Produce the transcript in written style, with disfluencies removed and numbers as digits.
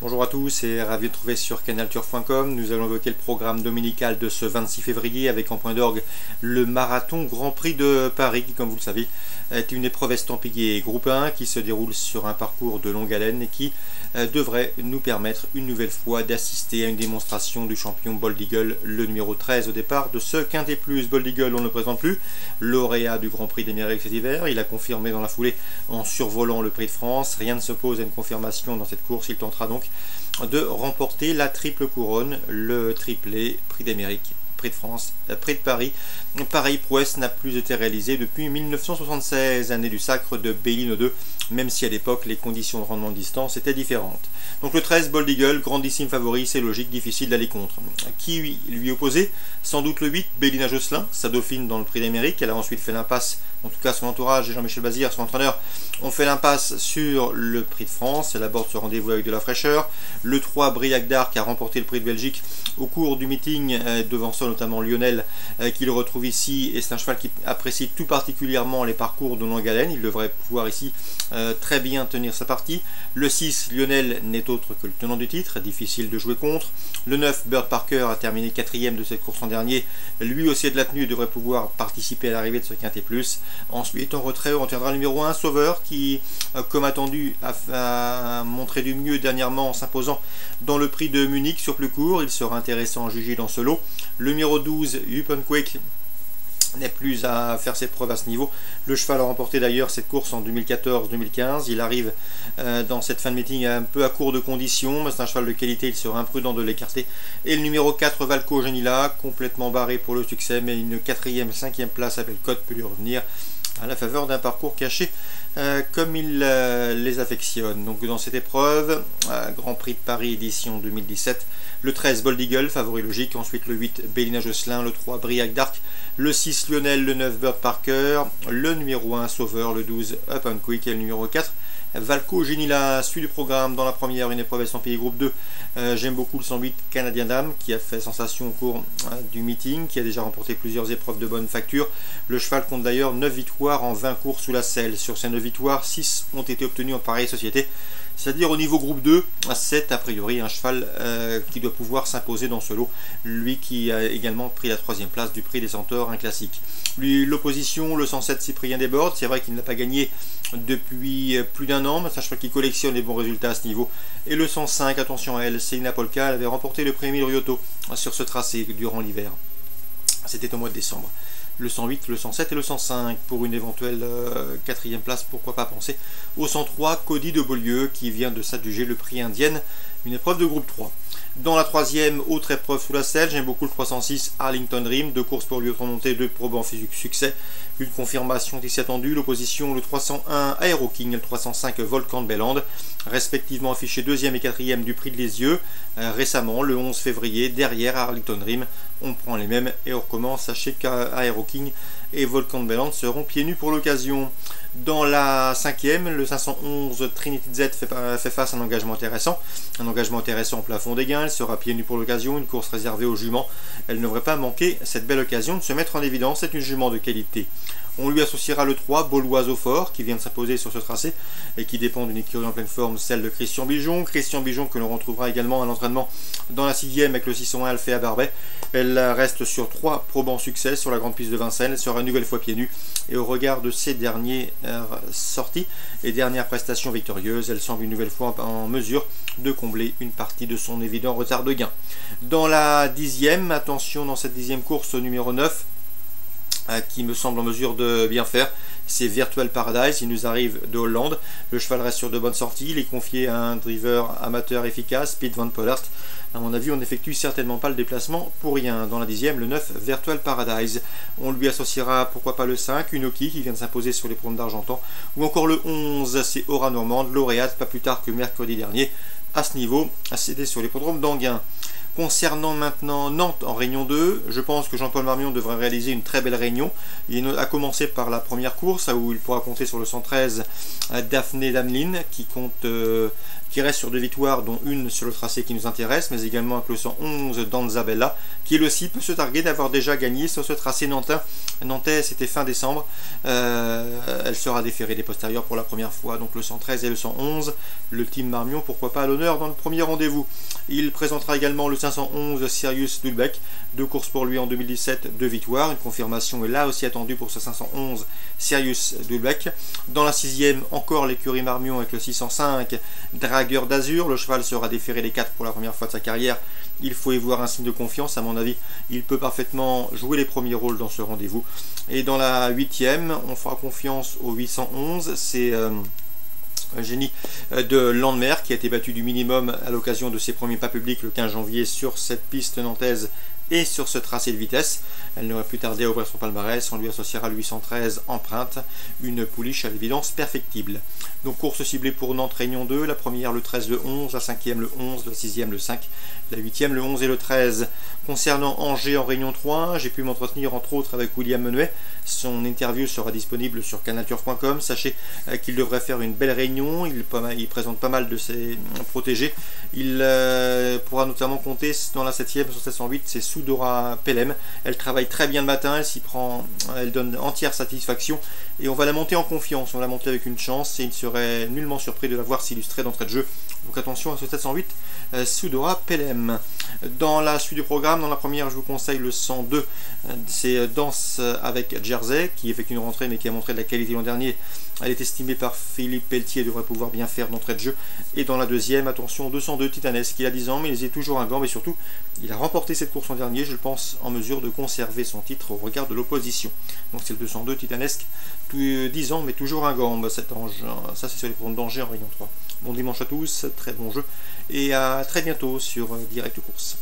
Bonjour à tous et ravi de trouver sur canalturf.com. Nous allons évoquer le programme dominical de ce 26 février avec en point d'orgue le marathon Grand Prix de Paris qui, comme vous le savez, est une épreuve estampillée groupe 1 qui se déroule sur un parcours de longue haleine et qui devrait nous permettre une nouvelle fois d'assister à une démonstration du champion Bold Eagle, le numéro 13 au départ de ce Quintet Plus. Bold Eagle, on ne le présente plus, lauréat du Grand Prix d'Amérique cet hiver. Il a confirmé dans la foulée en survolant le Prix de France. Rien ne s'oppose à une confirmation dans cette course. Il tentera donc de remporter la triple couronne, le triplé, Prix d'Amérique, Prix de France, Prix de Paris. Pareille prouesse n'a plus été réalisée depuis 1976, année du sacre de Bélino II, même si à l'époque les conditions de rendement de distance étaient différentes. Donc le 13, Bold Eagle, grandissime favori, c'est logique, difficile d'aller contre. Qui lui opposait? Sans doute le 8, Bélina Josselin, sa dauphine dans le Prix d'Amérique. Elle a ensuite fait l'impasse, en tout cas son entourage et Jean-Michel Bazir, son entraîneur, ont fait l'impasse sur le Prix de France. Elle aborde ce rendez-vous avec de la fraîcheur. Le 3, Briac d'Arc, a remporté le Prix de Belgique au cours du meeting, devant ça notamment Lionel, qui le retrouve ici, et c'est un cheval qui apprécie tout particulièrement les parcours de longue haleine. Il devrait pouvoir ici très bien tenir sa partie. Le 6, Lionel, n'est autre que le tenant du titre, difficile de jouer contre. Le 9, Bird Parker, a terminé 4e de cette course en dernier. Lui aussi de la tenue, devrait pouvoir participer à l'arrivée de ce Quintet Plus. Ensuite, en retrait, on retiendra le numéro 1, Sauveur, qui, comme attendu, a montré du mieux dernièrement en s'imposant dans le Prix de Munich sur plus court. Il sera intéressant à juger dans ce lot. Le numéro 12, Quake, n'est plus à faire ses preuves à ce niveau. Le cheval a remporté d'ailleurs cette course en 2014-2015. Il arrive dans cette fin de meeting un peu à court de conditions, mais c'est un cheval de qualité, il sera imprudent de l'écarter. Et le numéro 4, Valco Genila, complètement barré pour le succès, mais une 4e, 5e place à Bellecote peut lui revenir à la faveur d'un parcours caché comme il les affectionne. Donc dans cette épreuve, Grand Prix de Paris édition 2017, le 13 Bold Eagle, favori logique, ensuite le 8 Bélina Josselin, le 3 Briac d'Arc, le 6 Lionel, le 9 Bird Parker, le numéro 1 Sauveur, le 12 Up and Quick et le numéro 4 Valco Genila. Suit du programme dans la première, une épreuve estampillée groupe 2. J'aime beaucoup le 108 Canadien Dame qui a fait sensation au cours du meeting, qui a déjà remporté plusieurs épreuves de bonne facture. Le cheval compte d'ailleurs 9 victoires en 20 courses sous la selle. Sur ces 9 victoires, 6 ont été obtenues en pareille société. C'est-à-dire au niveau groupe 2, c'est a priori un cheval qui doit pouvoir s'imposer dans ce lot. Lui qui a également pris la 3e place du Prix des Centaures, un classique. L'opposition, le 107 Cyprien Desbordes, c'est vrai qu'il n'a pas gagné depuis plus d'un an, mais c'est un cheval qui collectionne les bons résultats à ce niveau. Et le 105, attention à elle, Selina Polka, elle avait remporté le Prix Émile Rioto sur ce tracé durant l'hiver. C'était au mois de décembre. Le 108, le 107 et le 105 pour une éventuelle 4e place, pourquoi pas penser au 103 Cody de Beaulieu qui vient de s'adjuger le Prix Indienne, une épreuve de groupe 3. Dans la 3e, autre épreuve sous la selle, j'aime beaucoup le 306 Arlington Dream, 2 courses pour lui remonter, 2 probants physiques succès, une confirmation qui s'est attendue. L'opposition, le 301 Aero King et le 305 Volcan de Belland, respectivement affichés 2e et 4e du Prix de Lisieux récemment, le 11 février, derrière Arlington Dream. On prend les mêmes et on recommence. Sachez qu'Aero King et Volcan de Belland seront pieds nus pour l'occasion. Dans la 5e, le 511 Trinity Z fait face à un engagement intéressant au plafond des gains. Elle sera pieds nus pour l'occasion, une course réservée aux juments. Elle ne devrait pas manquer cette belle occasion de se mettre en évidence. C'est une jument de qualité. On lui associera le 3, Beau l'Oiseau Fort, qui vient de s'imposer sur ce tracé et qui dépend d'une écurie en pleine forme, celle de Christian Bijon. Christian Bijon que l'on retrouvera également à l'entraînement dans la 6e avec le 601 Alphée Barbet. Elle reste sur 3 probants succès sur la grande piste de Vincennes. Elle sera une nouvelle fois pieds nus et au regard de ses dernières sorties et dernières prestations victorieuses, elle semble une nouvelle fois en mesure de combler une partie de son évident retard de gain. Dans la 10e, attention dans cette 10e course au numéro 9, qui me semble en mesure de bien faire, c'est Virtual Paradise. Il nous arrive de Hollande. Le cheval reste sur de bonnes sorties. Il est confié à un driver amateur efficace, Piet van Pollert. À mon avis, on n'effectue certainement pas le déplacement pour rien. Dans la 10e, le 9, Virtual Paradise. On lui associera, pourquoi pas le 5, Unoki qui vient de s'imposer sur les promes d'Argentan. Ou encore le 11, c'est Aura Normande, lauréate pas plus tard que mercredi dernier. À ce niveau, c'était sur les podromes d'Anguin. Concernant maintenant Nantes en Réunion 2, je pense que Jean-Paul Marmion devrait réaliser une très belle réunion. Il a commencé par la première course où il pourra compter sur le 113 Daphné Damelin qui compte qui reste sur 2 victoires, dont une sur le tracé qui nous intéresse, mais également avec le 111 d'Anzabella, qui elle aussi peut se targuer d'avoir déjà gagné sur ce tracé nantais. Nantais, c'était fin décembre. Elle sera déférée des postérieurs pour la première fois, donc le 113 et le 111. Le team Marmion, pourquoi pas à l'honneur dans le premier rendez-vous. Il présentera également le 511 Sirius Dulbeck, 2 courses pour lui en 2017, 2 victoires. Une confirmation est là aussi attendue pour ce 511 Sirius Dulbeck. Dans la 6e, encore l'écurie Marmion avec le 605 Dragueur d'Azur. Le cheval sera déféré les 4 pour la première fois de sa carrière. Il faut y voir un signe de confiance, à mon avis. Il peut parfaitement jouer les premiers rôles dans ce rendez-vous. Et dans la 8e, on fera confiance au 811. C'est Génie de Landemer qui a été battu du minimum à l'occasion de ses premiers pas publics le 15 janvier sur cette piste nantaise et sur ce tracé de vitesse. Elle n'aurait plus tardé à ouvrir son palmarès. On lui associera le 813 Empreinte, une pouliche à l'évidence perfectible. Donc course ciblée pour Nantes Réunion 2, la première le 13 le 11, la 5e le 11, la 6e le 5, la 8e le 11 et le 13. Concernant Angers en Réunion 3, j'ai pu m'entretenir entre autres avec William Menuet. Son interview sera disponible sur canalturf.com. Sachez qu'il devrait faire une belle réunion. Il présente pas mal de ses protégés. Il pourra notamment compter dans la 7e sur 708, c'est Soudora Pelem. Elle travaille très bien le matin, elle s'y prend, elle donne entière satisfaction et on va la monter en confiance, on va la monter avec une chance et il serait nullement surpris de la voir s'illustrer d'entrée de jeu. Donc attention à ce 708 Soudora Pelem. Dans la suite du programme, dans la première je vous conseille le 102, c'est Danse avec Jersey qui effectue une rentrée mais qui a montré de la qualité l'an dernier. Elle est estimée par Philippe Pelletier, devrait pouvoir bien faire d'entrée de jeu. Et dans la deuxième, attention au 202 Titanesque, il a 10 ans mais il est toujours un gant, mais surtout il a remporté cette course l'an dernier, je pense en mesure de conserver son titre au regard de l'opposition. Donc c'est le 202 Titanesque, 10 ans mais toujours un gant, cet ange. Ça c'est sur les courants d'Angers en Réunion 3. Bon dimanche à tous, très bon jeu et à très bientôt sur Direct Course.